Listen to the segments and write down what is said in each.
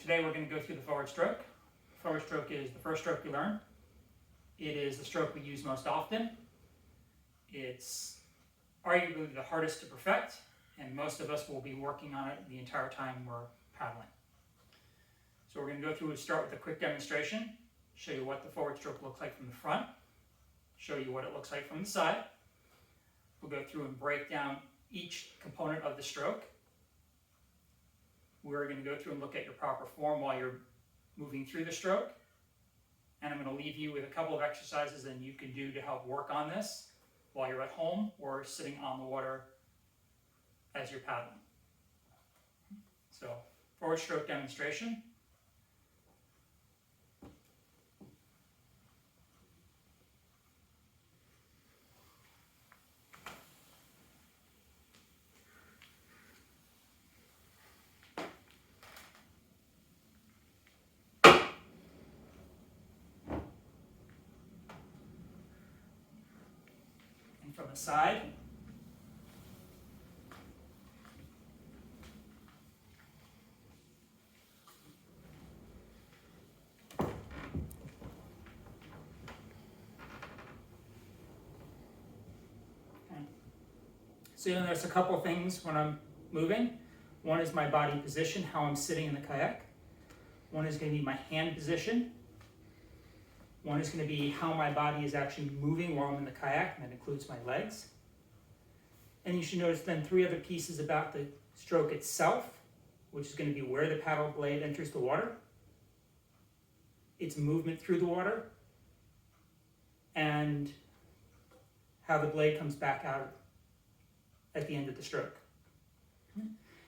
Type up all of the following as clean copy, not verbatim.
today we're going to go through the forward stroke. Forward stroke is the first stroke we learn. It is the stroke we use most often. It's arguably the hardest to perfect, and most of us will be working on it the entire time we're paddling. So we're going to go through and start with a quick demonstration, show you what the forward stroke looks like from the front, show you what it looks like from the side. We'll go through and break down each component of the stroke. We're going to go through and look at your proper form while you're moving through the stroke. And I'm going to leave you with a couple of exercises that you can do to help work on this while you're at home or sitting on the water as you're paddling. So, forward stroke demonstration. From the side. So you notice a couple of things when I'm moving. One is my body position, how I'm sitting in the kayak. One is going to be my hand position. One is going to be how my body is actually moving while I'm in the kayak, and that includes my legs. And you should notice then three other pieces about the stroke itself, which is going to be where the paddle blade enters the water, its movement through the water, and how the blade comes back out at the end of the stroke.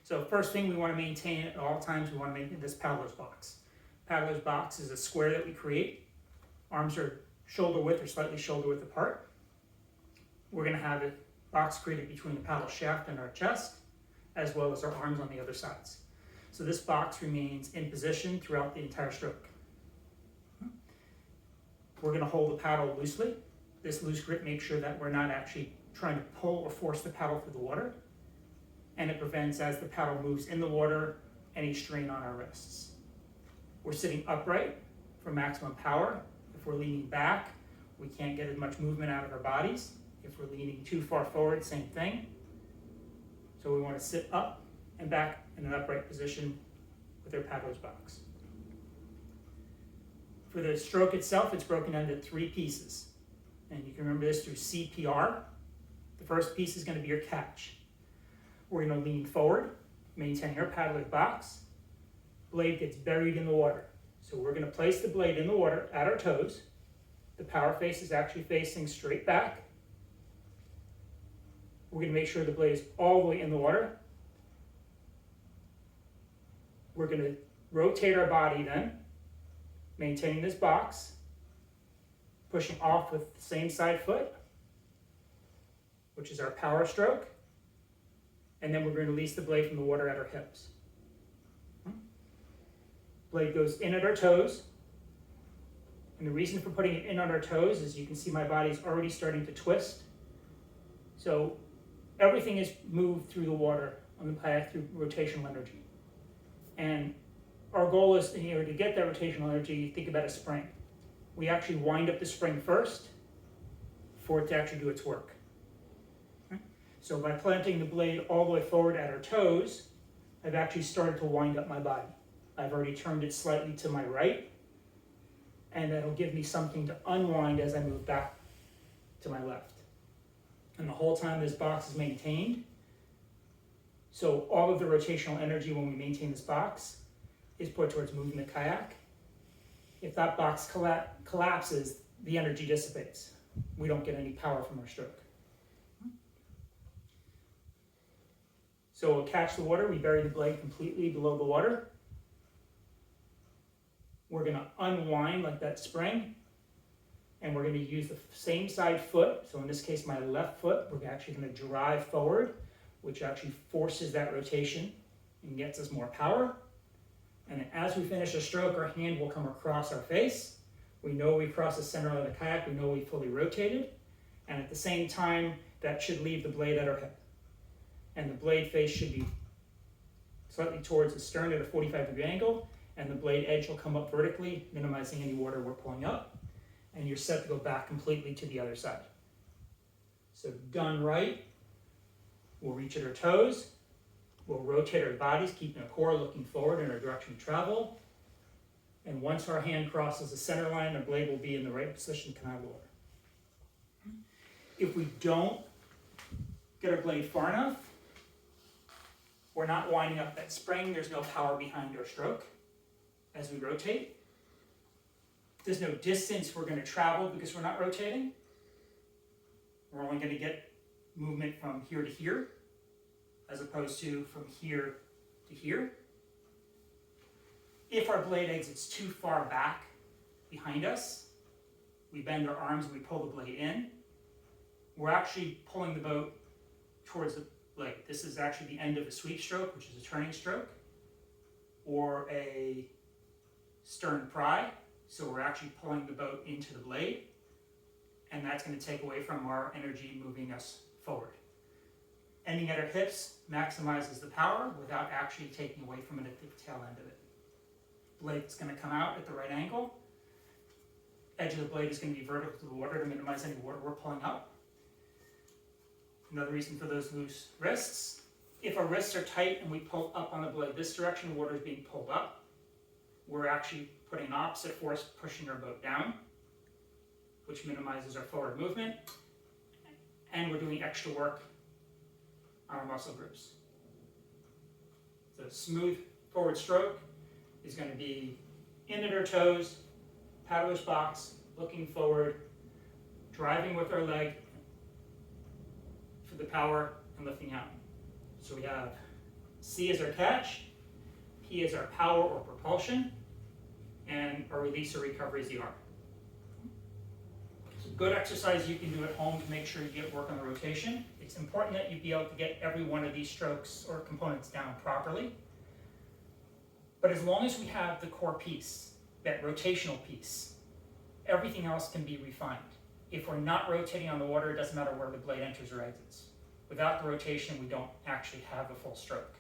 So first thing we want to maintain at all times, we want to maintain this paddler's box. Paddler's box is a square that we create. Arms are shoulder width or slightly shoulder width apart. We're going to have a box created between the paddle shaft and our chest, as well as our arms on the other sides. So this box remains in position throughout the entire stroke. We're going to hold the paddle loosely. This loose grip makes sure that we're not actually trying to pull or force the paddle through the water, and it prevents, as the paddle moves in the water, any strain on our wrists. We're sitting upright for maximum power. If we're leaning back, we can't get as much movement out of our bodies. If we're leaning too far forward, same thing. So we want to sit up and back in an upright position with our paddler's box. For the stroke itself, it's broken into three pieces. And you can remember this through CPR. The first piece is going to be your catch. We're going to lean forward, maintaining our paddler's box. Blade gets buried in the water. So we're going to place the blade in the water at our toes. The power face is actually facing straight back. We're going to make sure the blade is all the way in the water. We're going to rotate our body then, maintaining this box, pushing off with the same side foot, which is our power stroke. And then we're going to release the blade from the water at our hips. Blade goes in at our toes, and the reason for putting it in on our toes is you can see my body's already starting to twist. So everything is moved through the water on the kayak through rotational energy. And our goal is, in order to get that rotational energy, think about a spring. We actually wind up the spring first for it to actually do its work. So by planting the blade all the way forward at our toes, I've actually started to wind up my body. I've already turned it slightly to my right, and that'll give me something to unwind as I move back to my left. And the whole time this box is maintained, so all of the rotational energy when we maintain this box is put towards moving the kayak. If that box collapses, the energy dissipates. We don't get any power from our stroke. So we'll catch the water, we bury the blade completely below the water. We're going to unwind like that spring, and we're going to use the same side foot. So in this case, my left foot, we're actually going to drive forward, which actually forces that rotation and gets us more power. And then as we finish a stroke, our hand will come across our face. We know we crossed the center of the kayak, we know we fully rotated. And at the same time, that should leave the blade at our hip. And the blade face should be slightly towards the stern at a 45-degree angle, and the blade edge will come up vertically, minimizing any water we're pulling up, and you're set to go back completely to the other side. So done right, we'll reach at our toes, we'll rotate our bodies, keeping the core looking forward in our direction of travel, and once our hand crosses the center line, the blade will be in the right position to come out of the water. If we don't get our blade far enough, we're not winding up that spring, there's no power behind our stroke as we rotate. There's no distance we're going to travel because we're not rotating. We're only going to get movement from here to here, as opposed to from here to here. If our blade exits too far back behind us, we bend our arms and we pull the blade in. We're actually pulling the boat towards the blade. This is actually the end of a sweep stroke, which is a turning stroke, or a stern pry. So we're actually pulling the boat into the blade, and that's going to take away from our energy moving us forward. Ending at our hips maximizes the power without actually taking away from it at the tail end of it. Blade's going to come out at the right angle. Edge of the blade is going to be vertical to the water to minimize any water we're pulling up. Another reason for those loose wrists. If our wrists are tight and we pull up on the blade this direction, the water is being pulled up. We're actually putting an opposite force pushing our boat down, which minimizes our forward movement, and we're doing extra work on our muscle groups. The smooth forward stroke is going to be in at our toes, paddler's box, looking forward, driving with our leg for the power, and lifting out. So we have C as our catch, P as our power or propulsion, and our release or recovery is the R. So good exercise you can do at home to make sure you get work on the rotation. It's important that you be able to get every one of these strokes or components down properly. But as long as we have the core piece, that rotational piece, everything else can be refined. If we're not rotating on the water, it doesn't matter where the blade enters or exits. Without the rotation, we don't actually have a full stroke.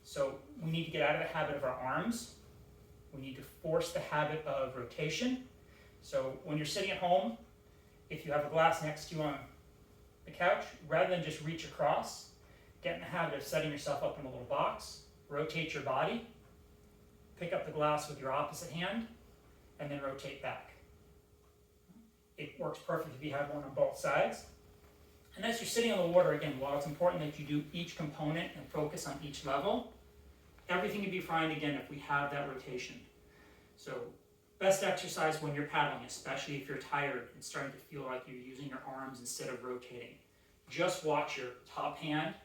So we need to get out of the habit of our arms. We need to force the habit of rotation. So when you're sitting at home, if you have a glass next to you on the couch, rather than just reach across, get in the habit of setting yourself up in a little box, rotate your body, pick up the glass with your opposite hand, and then rotate back. It works perfect if you have one on both sides. And as you're sitting on the water, again, while it's important that you do each component and focus on each level, everything can be fine again if we have that rotation. So best exercise when you're paddling, especially if you're tired and starting to feel like you're using your arms instead of rotating. Just watch your top hand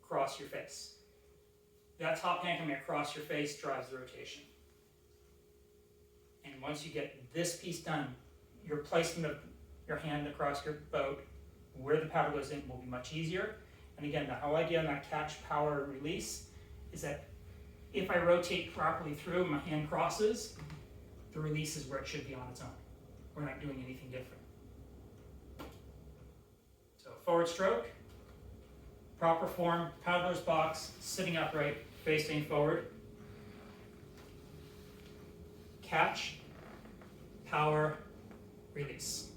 cross your face. That top hand coming across your face drives the rotation. And once you get this piece done, your placement of your hand across your boat, where the paddle goes in, will be much easier. And again, the whole idea on that catch, power, and release is that if I rotate properly through, my hand crosses, the release is where it should be on its own. We're not doing anything different. So forward stroke, proper form, paddler's box, sitting upright, facing forward. Catch, power, release.